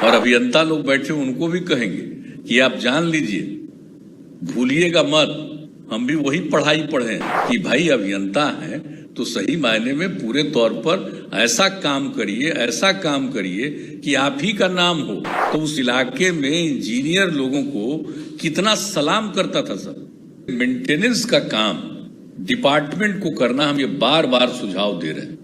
और अभियंता लोग बैठे उनको भी कहेंगे कि आप जान लीजिए, भूलिएगा मत, हम भी वही पढ़ाई पढ़े कि भाई अभियंता हैं तो सही मायने में पूरे तौर पर ऐसा काम करिए कि आप ही का नाम हो। तो उस इलाके में इंजीनियर लोगों को कितना सलाम करता था सब। मेंटेनेंस का काम डिपार्टमेंट को करना, हम ये बार बार सुझाव दे रहे हैं।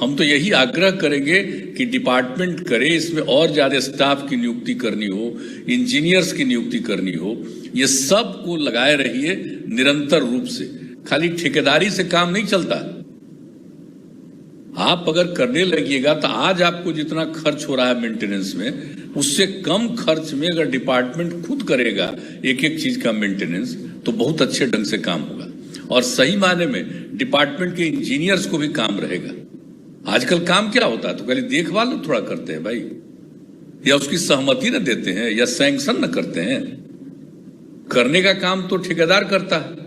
हम तो यही आग्रह करेंगे कि डिपार्टमेंट करे, इसमें और ज्यादा स्टाफ की नियुक्ति करनी हो, इंजीनियर्स की नियुक्ति करनी हो, ये सब को लगाए रहिए निरंतर रूप से। खाली ठेकेदारी से काम नहीं चलता। आप अगर करने लगिएगा तो आज आपको जितना खर्च हो रहा है मेंटेनेंस में, उससे कम खर्च में अगर डिपार्टमेंट खुद करेगा एक एक चीज का मेंटेनेंस, तो बहुत अच्छे ढंग से काम होगा और सही मायने में डिपार्टमेंट के इंजीनियर्स को भी काम रहेगा। आजकल काम क्या होता है, तो खाली देखभाल थोड़ा करते हैं भाई, या उसकी सहमति न देते हैं या सैंक्शन न करते हैं। करने का काम तो ठेकेदार करता है।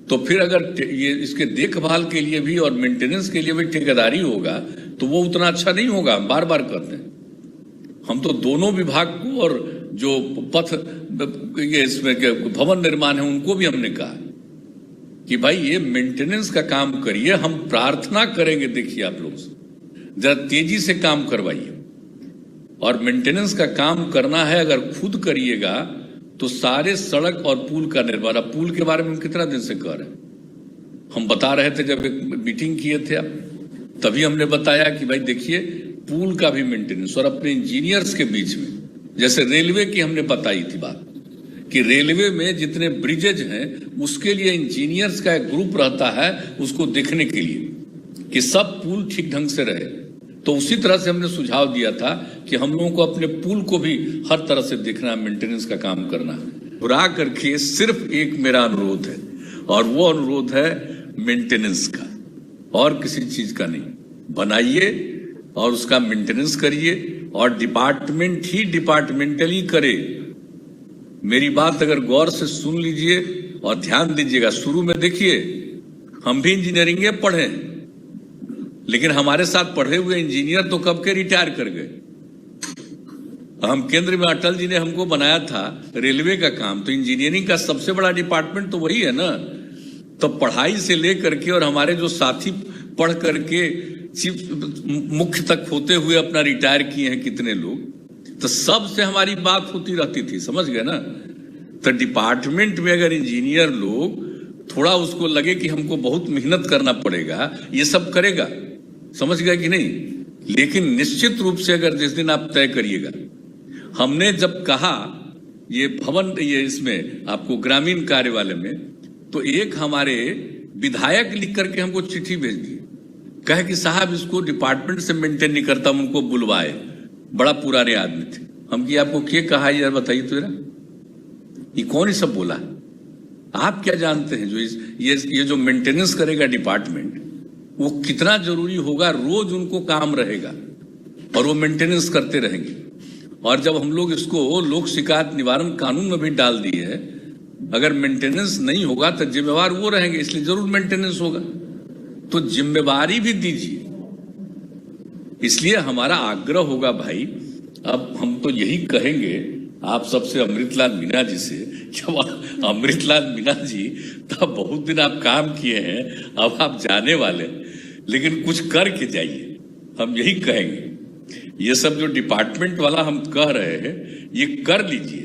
तो फिर अगर ये इसके देखभाल के लिए भी और मेंटेनेंस के लिए भी ठेकेदारी होगा तो वो उतना अच्छा नहीं होगा। हम बार बार कहते हैं, हम तो दोनों विभाग को और जो पथ ये इसमें भवन निर्माण है उनको भी हमने कहा कि भाई ये मेंटेनेंस का काम करिए। हम प्रार्थना करेंगे, देखिए आप लोग जरा तेजी से काम करवाइए। और मेंटेनेंस का काम करना है अगर खुद करिएगा तो सारे सड़क और पुल का निर्माण, अब पुल के बारे में हम कितना दिन से कह रहे हैं, हम बता रहे थे जब एक मीटिंग किए थे आप, तभी हमने बताया कि भाई देखिए पुल का भी मेंटेनेंस। और अपने इंजीनियर्स के बीच में, जैसे रेलवे की हमने बताई थी बात कि रेलवे में जितने ब्रिजेज हैं उसके लिए इंजीनियर्स का एक ग्रुप रहता है उसको देखने के लिए कि सब पुल ठीक ढंग से रहे। तो उसी तरह से हमने सुझाव दिया था कि हम लोगों को अपने पुल को भी हर तरह से देखना, मेंटेनेंस का काम करना। बुरा करके सिर्फ एक मेरा अनुरोध है और वो अनुरोध है मेंटेनेंस का, और किसी चीज का नहीं। बनाइए और उसका मेंटेनेंस करिए और डिपार्टमेंट ही डिपार्टमेंटली करे। मेरी बात अगर गौर से सुन लीजिए और ध्यान दीजिएगा। शुरू में देखिए हम भी इंजीनियरिंग पढ़े, लेकिन हमारे साथ पढ़े हुए इंजीनियर तो कब के रिटायर कर गए। हम केंद्र में अटल जी ने हमको बनाया था रेलवे का काम, तो इंजीनियरिंग का सबसे बड़ा डिपार्टमेंट तो वही है ना। तो पढ़ाई से लेकर के और हमारे जो साथी पढ़ करके चीफ मुख्य तक होते हुए अपना रिटायर किए हैं कितने लोग, तो सबसे हमारी बात होती रहती थी, समझ गए ना। तो डिपार्टमेंट में अगर इंजीनियर लोग थोड़ा उसको लगे कि हमको बहुत मेहनत करना पड़ेगा, ये सब करेगा, समझ गए कि नहीं। लेकिन निश्चित रूप से अगर जिस दिन आप तय करिएगा, हमने जब कहा ये भवन ये इसमें आपको ग्रामीण कार्य वाले में, तो एक हमारे विधायक लिख करके हमको चिट्ठी भेज दी, कहे कि साहब इसको डिपार्टमेंट से मेंटेन नहीं करता, उनको बुलवाए, बड़ा पुराने आदमी थे। हम कि आपको क्या कहा यार बताइए तो जरा, ये कौन ही सब बोला। आप क्या जानते हैं जो ये जो मेंटेनेंस करेगा डिपार्टमेंट, वो कितना जरूरी होगा। रोज उनको काम रहेगा और वो मेंटेनेंस करते रहेंगे। और जब हम लोग इसको लोक शिकायत निवारण कानून में भी डाल दिए है, अगर मेंटेनेंस नहीं होगा तो जिम्मेवार वो रहेंगे, इसलिए जरूर मेंटेनेंस होगा। तो जिम्मेवारी भी दीजिए। इसलिए हमारा आग्रह होगा भाई, अब हम तो यही कहेंगे आप सबसे, अमृतलाल मीणा जी से, जब अमृतलाल मीणा जी तब बहुत दिन आप काम किए हैं, अब आप जाने वाले, लेकिन कुछ करके जाइए, हम यही कहेंगे। ये सब जो डिपार्टमेंट वाला हम कह रहे हैं ये कर लीजिए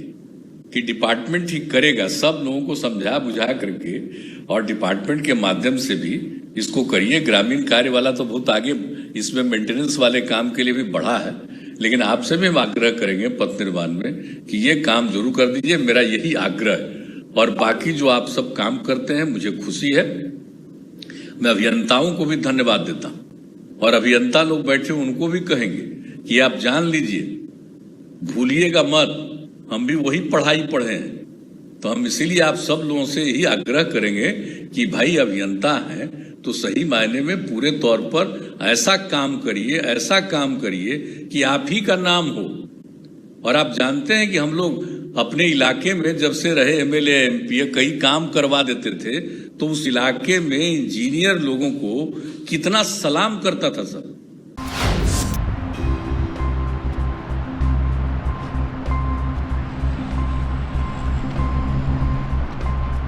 कि डिपार्टमेंट ही करेगा। सब लोगों को समझा बुझा करके और डिपार्टमेंट के माध्यम से भी इसको करिए। ग्रामीण कार्य वाला तो बहुत आगे इसमें मेंटेनेंस वाले काम के लिए भी बढ़ा है, लेकिन आपसे भी हम आग्रह करेंगे पथ निर्माण में कि ये काम जरूर कर दीजिए। मेरा यही आग्रह है। और बाकी जो आप सब काम करते हैं मुझे खुशी है। मैं अभियंताओं को भी धन्यवाद देता हूं और अभियंता लोग बैठे उनको भी कहेंगे कि आप जान लीजिए, भूलिएगा मत, हम भी वही पढ़ाई पढ़े हैं। तो हम इसीलिए आप सब लोगों से यही आग्रह करेंगे कि भाई अभियंता हैं तो सही मायने में पूरे तौर पर ऐसा काम करिए कि आप ही का नाम हो। और आप जानते हैं कि हम लोग अपने इलाके में जब से रहे एमएलए एमपी कई काम करवा देते थे, तो उस इलाके में इंजीनियर लोगों को कितना सलाम करता था सब।